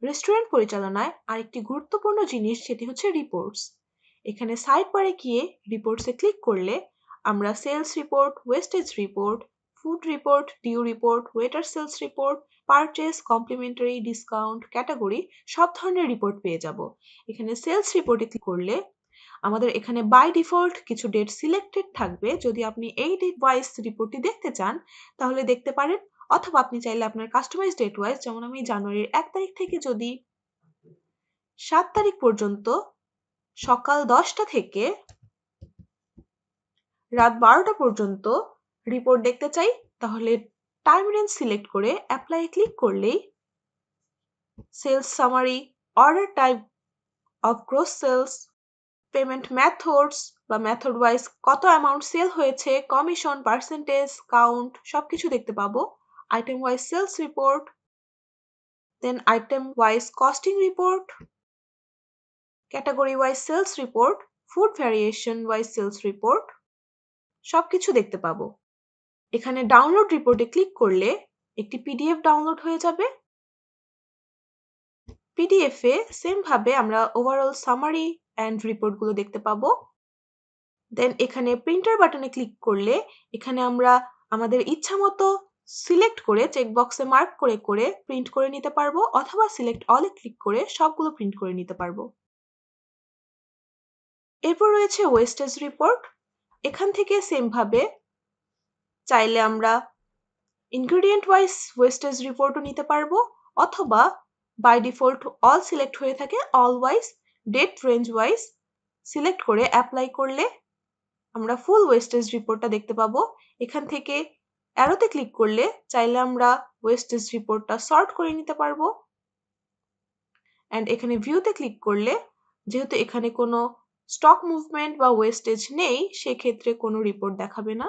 Restaurant পরিচালনায় আরেকটি গুরুত্বপূর্ণ জিনিস সেটি হচ্ছে রিপোর্টস। এখানে সাইড বারে গিয়ে রিপোর্টসে ক্লিক করলে আমরা sales report, wastage report, food report, due report, waiter sales report, purchase, complimentary, discount, category সব ধরনের রিপোর্ট পেয়ে যাব। এখানে সেলস রিপোর্টে ক্লিক করলে আমাদের এখানে বাই ডিফল্ট কিছু ডেট সিলেক্টেড থাকবে। যদি আপনি এই ডেট ওয়াইজ রিপোর্টটি দেখতে চান তাহলে দেখতে পারেন, অথবা আপনি চাইলে আপনার কাস্টমাইজ ডেট ওয়াইজ, যেমন আমি জানুয়ারির 1 তারিখ থেকে যদি 7 তারিখ পর্যন্ত সকাল 10টা থেকে রাত 12টা পর্যন্ত রিপোর্ট দেখতে চাই, তাহলে টাইম রেঞ্জ সিলেক্ট করে অ্যাপ্লাই ক্লিক করলেই sales summary, order type of gross sales, payment methods বা মেথড ওয়াইজ কত অ্যামাউন্ট সেল হয়েছে, কমিশন, পার্সেন্টেজ, কাউন্ট সবকিছু দেখতে পাবো। Item wise sales report, then item wise costing report, category wise sales report, food variation wise sales report সবকিছু দেখতে পাবো। এখানে ডাউনলোড রিপোর্টে ক্লিক করলে একটি পিডিএফ ডাউনলোড হয়ে যাবে। পিডিএফে সেম ভাবে আমরা ওভারঅল সামারি অ্যান্ড রিপোর্টগুলো দেখতে পাবো। দেন এখানে প্রিন্টার বাটনে ক্লিক করলে এখানে আমরা আমাদের ইচ্ছা মতো সিলেক্ট করে চেকবক্সে মার্ক করে করে প্রিন্ট করে নিতে পারবো, অথবা সিলেক্ট অলে ক্লিক করে সবগুলো প্রিন্ট করে নিতে পারবো। এরপর রয়েছে ওয়েস্টেজ রিপোর্ট। এখান থেকে সেম ভাবে চাইলে আমরা ইনগ্রেডিয়েন্ট ওয়াইজ ওয়েস্টেজ রিপোর্টও নিতে পারবো, অথবা বাই ডিফল্ট অল সিলেক্ট হয়ে থাকে, all wise date range wise select করে অ্যাপ্লাই করলে আমরা ফুল ওয়েস্টেজ রিপোর্টটা দেখতে পাবো। এখান থেকে অ্যারোতে ক্লিক করলে চাইলে আমরা ওয়েস্টেজ রিপোর্টটা সর্ট করে নিতে পারবো। অ্যান্ড এখানে ভিউতে ক্লিক করলে যেহেতু এখানে কোনো স্টক মুভমেন্ট বা ওয়েস্টেজ নেই, সেক্ষেত্রে কোনো রিপোর্ট দেখাবে না।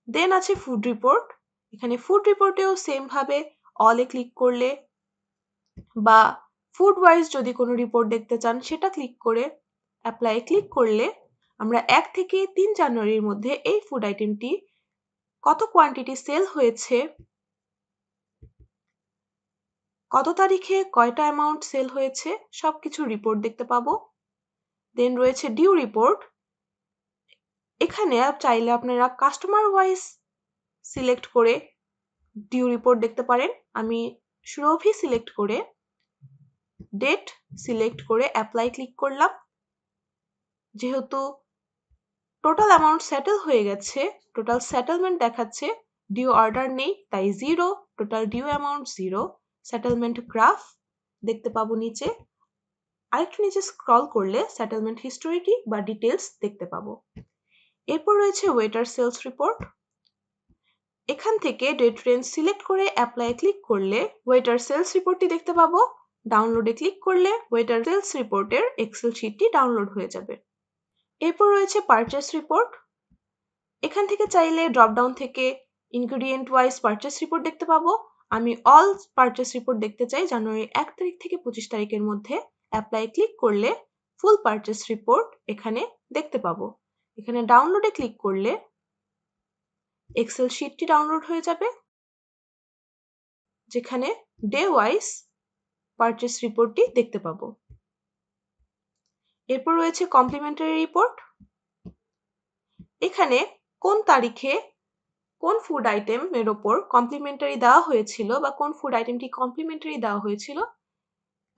দেন আছে ফুড রিপোর্ট। এখানে ফুড রিপোর্টেও সেম ভাবে অলে ক্লিক করলে বা ফুড ওয়াইজ যদি কোনো রিপোর্ট দেখতে চান সেটা ক্লিক করে অ্যাপ্লাই ক্লিক করলে আমরা 1 থেকে 3 জানুয়ারির মধ্যে এই ফুড আইটেমটি কত কোয়ান্টিটি সেল হয়েছে, কত তারিখে কয়টা অ্যামাউন্ট সেল হয়েছে সবকিছু রিপোর্ট দেখতে পাবো। দেন রয়েছে ডিউ রিপোর্ট। এখানে চাইলে আপনারা কাস্টমার ওয়াইজ সিলেক্ট করে ডিউ রিপোর্ট দেখতে পারেন। আমি সুরভি সিলেক্ট করে ডেট সিলেক্ট করে অ্যাপ্লাই ক্লিক করলাম। যেহেতু টোটাল অ্যামাউন্ট সেটেল হয়ে গেছে, টোটাল সেটেলমেন্ট দেখাচ্ছে, ডিউ অর্ডার নেই তাই 0, total due amount 0, settlement graph দেখতে পাবো নিচে। আরেকটু নিচে স্ক্রল করলে সেটেলমেন্ট হিস্টোরিটি বা ডিটেলস দেখতে পাবো। এরপর রয়েছে ওয়েটার সেলস রিপোর্ট। এখান থেকে ডেট রেঞ্জ সিলেক্ট করে অ্যাপ্লাই ক্লিক করলে ওয়েটার সেলস রিপোর্টটি দেখতে পাবো। ডাউনলোডে ক্লিক করলে ওয়েটার সেলস রিপোর্টের এক্সেল শিটটি ডাউনলোড হয়ে যাবে। এরপর রয়েছে পারচেস রিপোর্ট। এখান থেকে চাইলে ড্রপডাউন থেকে ইনগ্রেডিয়েন্ট ওয়াইজ পারচেস রিপোর্ট দেখতে পাবো। আমি অল পারচেস রিপোর্ট দেখতে চাই জানুয়ারি 1 তারিখ থেকে 25 তারিখের মধ্যে। অ্যাপ্লাই ক্লিক করলে ফুল পারচেস রিপোর্ট এখানে দেখতে পাবো। এখানে ডাউনলোডে ক্লিক করলে এক্সেল শিটটি ডাউনলোড হয়ে যাবে, যেখানে ডে ওয়াইজ পারচেস রিপোর্টটি দেখতে পাবো। এরপর রয়েছে কমপ্লিমেন্টারি রিপোর্ট। এখানে কোন তারিখে কোন ফুড আইটেমের ওপর কমপ্লিমেন্টারি দেওয়া হয়েছিল বা কোন ফুড আইটেমটি কমপ্লিমেন্টারি দেওয়া হয়েছিল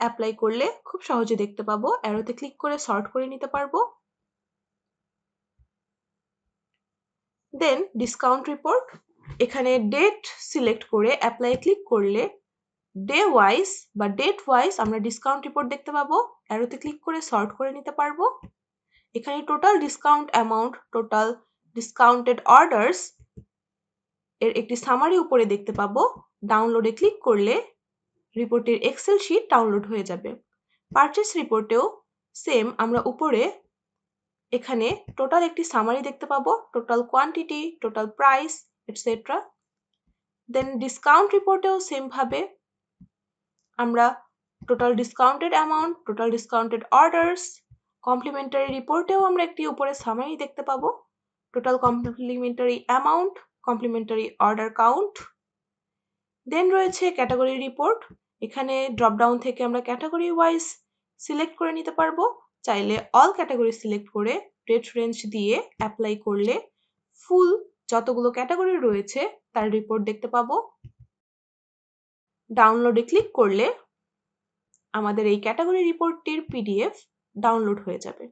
অ্যাপ্লাই করলে খুব সহজে দেখতে পাবো। অ্যারোতে ক্লিক করে সর্ট করে নিতে পারবো। দেন ডিসকাউন্ট রিপোর্ট। এখানে ডেট সিলেক্ট করে অ্যাপ্লাই ক্লিক করলে ডে ওয়াইজ বা ডেট ওয়াইজ আমরা ডিসকাউন্ট রিপোর্ট দেখতে পাবো। অ্যারোতে ক্লিক করে সর্ট করে নিতে পারবো। এখানে total discount amount, total discounted orders এর একটি সামারি উপরে দেখতে পাবো। ডাউনলোডে ক্লিক করলে রিপোর্টের এক্সেল শিট ডাউনলোড হয়ে যাবে। পারচেস রিপোর্টেও সেম আমরা উপরে এখানে টোটাল একটি সামারি দেখতে পাবো, total quantity, total price etcetera. Then discount রিপোর্টেও সেম ভাবে আমরা total discounted amount, total discounted orders, complimentary রিপোর্টেও আমরা একটি উপরে সামারি দেখতে পাবো, total complimentary amount, complimentary order count. Then রয়েছে ক্যাটাগরি রিপোর্ট। এখানে ড্রপ ডাউন থেকে আমরা ক্যাটাগরি ওয়াইজ সিলেক্ট করে নিতে পারবো। চাইলে অল ক্যাটাগরি সিলেক্ট করে রেট রেঞ্জ দিয়ে অ্যাপ্লাই করলে ফুল যতগুলো ক্যাটাগরি রয়েছে তার রিপোর্ট দেখতে পাবো। ডাউনলোডে ক্লিক করলে আমাদের এই ক্যাটাগরি রিপোর্টটির পিডিএফ ডাউনলোড হয়ে যাবে।